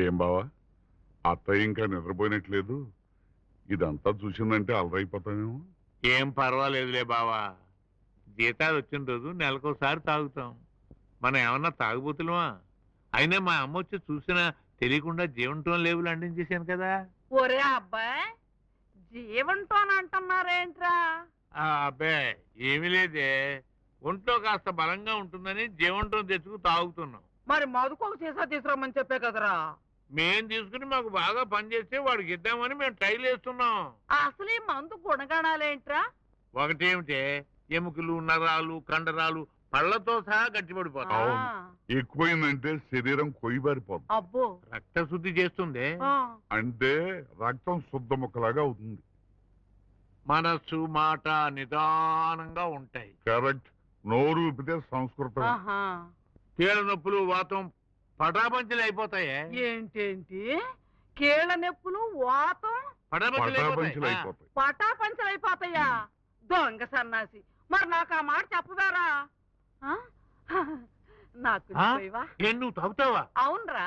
ఏం బావా అత్తయ్య ఇంకా నిద్రపోయినట్లేదు. ఇదంతా చూసిందంటే అలరైపోతామేమో. ఏం పర్వాలేదులే బావా. జీతాలు వచ్చిన రోజు నెలకోసారి తాగుతాం. మనం ఏమన్నా తాగుబోతులమా? అయినా మా అమ్మ వచ్చి చూసినా తెలియకుండా జీవంతో లేవులు అందించేశాను కదా. ఒరే అబ్బాయి, జీవంతోని అంటున్నారేంట్రా? అబ్బే ఏమీ లేదే, ఒంట్లో కాస్త బలంగా ఉంటుందని జీవంతో తెచ్చుకు తాగుతున్నాం. మరి మధుకోక సీసా తీసుకురమ్మని చెప్పే కదరా. మేం తీసుకుని మాకు బాగా పనిచేస్తే వాడికి ఇద్దామని మేము ట్రైల్ వేస్తున్నాం. అసలు ఈ మందు గుణగణాలేంట్రా? ఒకటేమిటే, ఎముకలు, నరాలు, కండరాలు పళ్ళతో సహా గట్టిపడిపోతాయి. అవును. ఎక్కువైందంటే శరీరం కొయ్యబారిపోతుంది. అబ్బో. రక్త శుద్ధి చేస్తుంది. అంటే రక్తం శుద్ధ ముక్కలాగా అవుతుంది. మనస్సు మాట నిదానంగా ఉంటాయి. కరెక్ట్. నోరు విప్పితే సంస్కృతం. కీళ్ళ నొప్పులు, వాతం పటాపంచలు అయిపోతాయి. ఏంటేంటి? కీళ్ళ నొప్పులు, వాతం పటాపంచలు అయిపోతాయి. అయిపోతాయి. పటాపంచలైపోతాయా? దొంగ సన్నాసి, మరి నాకు ఆ మాట చెప్పదారా? నాకు నువ్వు తాగుతావా? అవునరా.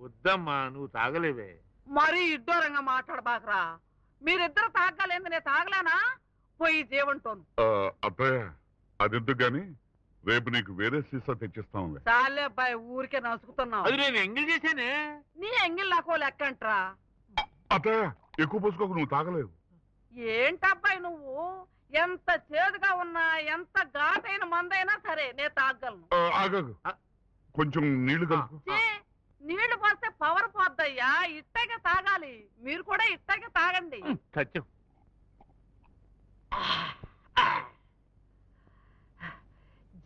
వద్దమ్మా, నువ్వు తాగలేవే. మరి ఇద్దోరంగా మాట్లాడబాకరా. మీరిద్దరు తాగలేంది, నేను తాగలేనా? పోయి జీవంటోను. అత్తయ్య అదెందుకు గాని రేపు నీకు వేరే సీసా తెచ్చిస్తాంలే. చాలే అబ్బాయి, ఊరికే నసుకుతున్నావు. అది నేను ఎంగిల్ చేశానే. నీ ఎంగిల్ నాకో లెక్కంట్రా. అత్తయ్య ఎక్కువ పోసుకోకు, నువ్వు తాగలేవు. ఏంటబ్బాయి నువ్వు? ఎంత చేదుగా ఉన్నా, ఎంత ఘాటైన మందైనా సరే నేను తాగలను. ఆగదు, కొంచెం నీళ్లు కలుపు. నీళ్లు పోస్తే పవర్ పోద్దయ్యా. ఇట్టగే తాగాలి. మీరు కూడా ఇట్టగే తాగండి.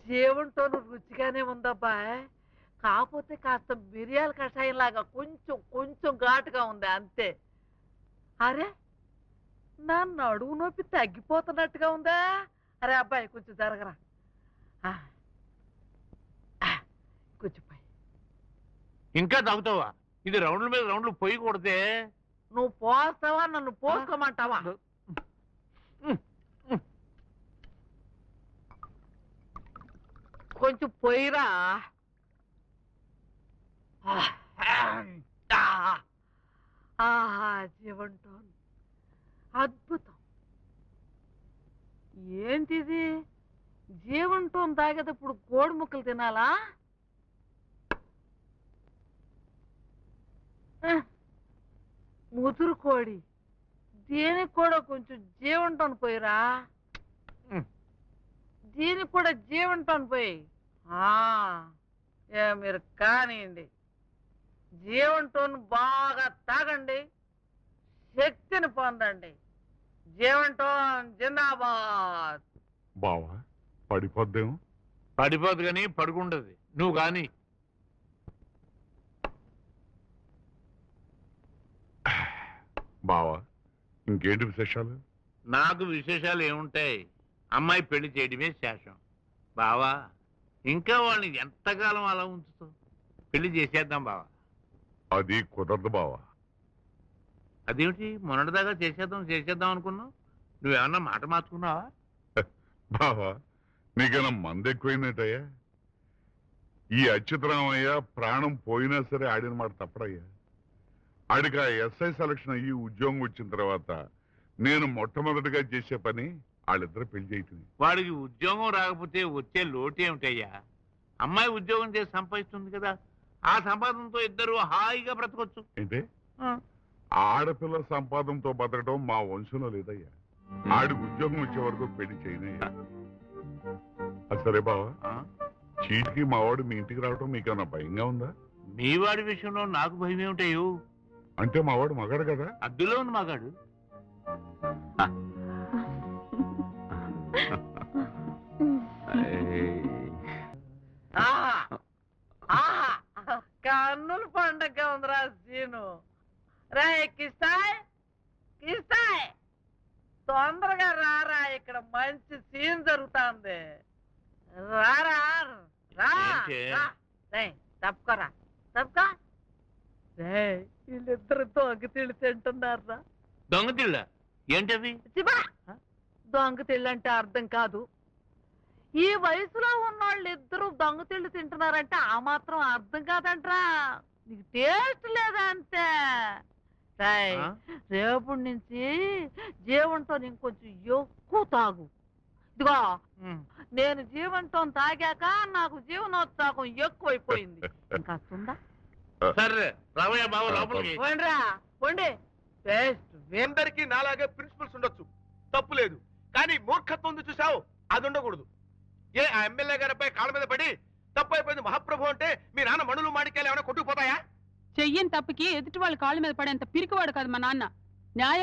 జీవంతో రుచిగానే ఉందబ్బాయ్. కాకపోతే కాస్త మిరియాల కషాయం లాగా కొంచెం కొంచెం ఘాటుగా ఉంది అంతే. అరే, నా నడువు నొప్పి తగ్గిపోతున్నట్టుగా ఉందా? అరే అబ్బాయి, కొంచెం జరగరా. కొంచెం పై. ఇంకా తాగుతావా? ఇది రౌండ్ల మీద రౌండ్లు పొయ్యి కొడితే. నువ్వు పోస్తావా, నన్ను పోసుకోమంటావా? కొంచెం పొయ్యిరా. జీవంటో అద్భుతం. ఏంటిది? జీవంటో తాగేటప్పుడు కోడి ముక్కలు తినాలా? ముదురు కోడి. దీనికి కూడా కొంచెం జీవంటోని పోయిరా. దీనికి కూడా జీవంటోని పోయి. మీరు కానివ్వండి. జీవంటోని బాగా తాగండి, శక్తిని పొందండి. జీవంటోన్ జిందాబాద్. బావా పడిపోద్దేమో. పడిపోద్దు కానీ పడుకుంటది. నువ్వు కానీ బావా ఇంకేంటి విశేషాలు? నాకు విశేషాలు ఏముంటాయి? అమ్మాయి పెళ్లి చేయడమే శేషం. బావా, ఇంకా వాళ్ళని ఎంతకాలం అలా ఉంచుతావు? పెళ్లి చేసేద్దాం బావా. అది కుదరదు బావా. అదేమిటి, మొన్నటిదాకా చేసేద్దాం చేసేద్దాం అనుకున్నావు? నువ్వేమన్నా మాట మార్చుకున్నావా? బావా నీకైనా మంది ఎక్కువైందటయ్యా. ఈ అచ్యుతరామయ్య ప్రాణం పోయినా సరే ఆడిన మాట తప్పడయ్యా. ఆడికి ఆ ఎస్ఐ సెలక్షన్ అయ్యి ఉద్యోగం వచ్చిన తర్వాత నేను మొట్టమొదటిగా చేసే పని వాళ్ళిద్దరు పెళ్లి చేయటం. వాడికి ఉద్యోగం రాకపోతే వచ్చే లోటు ఏమిటయ్యా? అమ్మాయి ఉద్యోగం చేసి సంపాదిస్తుంది కదా, ఆ సంపాదనతో ఇద్దరు హాయిగా బ్రతకొచ్చు. ఏంటే? ఆడపిల్ల సంపాదనతో బతకడం మా వంశంలో లేదయ్యా. ఆడికి ఉద్యోగం వచ్చే వరకు పెళ్లి చేయనయ్యా. సరే బావా, చీటికి మా వాడు మీ ఇంటికి రావడం మీకన్నా భయంగా ఉందా? మీ వాడి విషయంలో నాకు భయం ఏమిటయ్యో? అంటే మా వాడు మగాడు కదా. అద్దులో ఉంది మగాడు. కన్నుల పండగ ఉందిరా సీను. రా కిస్తాయ్, కిస్తాయ్ తొందరగా రారా, ఇక్కడ మంచి సీన్ జరుగుతుంది. రారా రా. తప్పుకోరా, తప్పుకో. వీళ్ళిద్దరు దొంగతిళ్ళు తింటున్నారా? దొంగతిళ్ళ ఏంటవి? దొంగతిళ్ళు అంటే అర్థం కాదు. ఈ వయసులో ఉన్నవాళ్ళు ఇద్దరు దొంగతిళ్ళు తింటున్నారంటే ఆ మాత్రం అర్థం కాదంట్రా. నీకు టేస్ట్ లేదా అంతే. రేయ్, ఆ? రేపటి నుంచి జీవంతో ఇంకొంచెం ఎక్కువ తాగు. ఇదిగో నేను జీవంతో తాగాక నాకు జీవనోత్సాహం ఎక్కువైపోయింది. ఇంకా వస్తుందా? సరే రావయ్య బావ లోపలికి. పోండ్రా, పోండి. టేస్ట్ అందరికీ నాలాగే ప్రిన్సిపల్స్ ఉండొచ్చు, తప్పు లేదు. కానీ మూర్ఖత్వం ఉంది చూసావు, అది ఉండకూడదు. ఏ ఆ ఎమ్మెల్యే గారిపై కాళ్ళ మీద పడి తప్పు అయిపోయింది మహాప్రభు అంటే మీ నాన్న మణులు మాడికాయలు ఏమైనా కొట్టుకుపోతాయా? చెయ్యని తప్పుకి ఎదుటి వాళ్ళ కాళ్ళ మీద పడేంత పిరికివాడు కాదు మా నాన్న. న్యాయం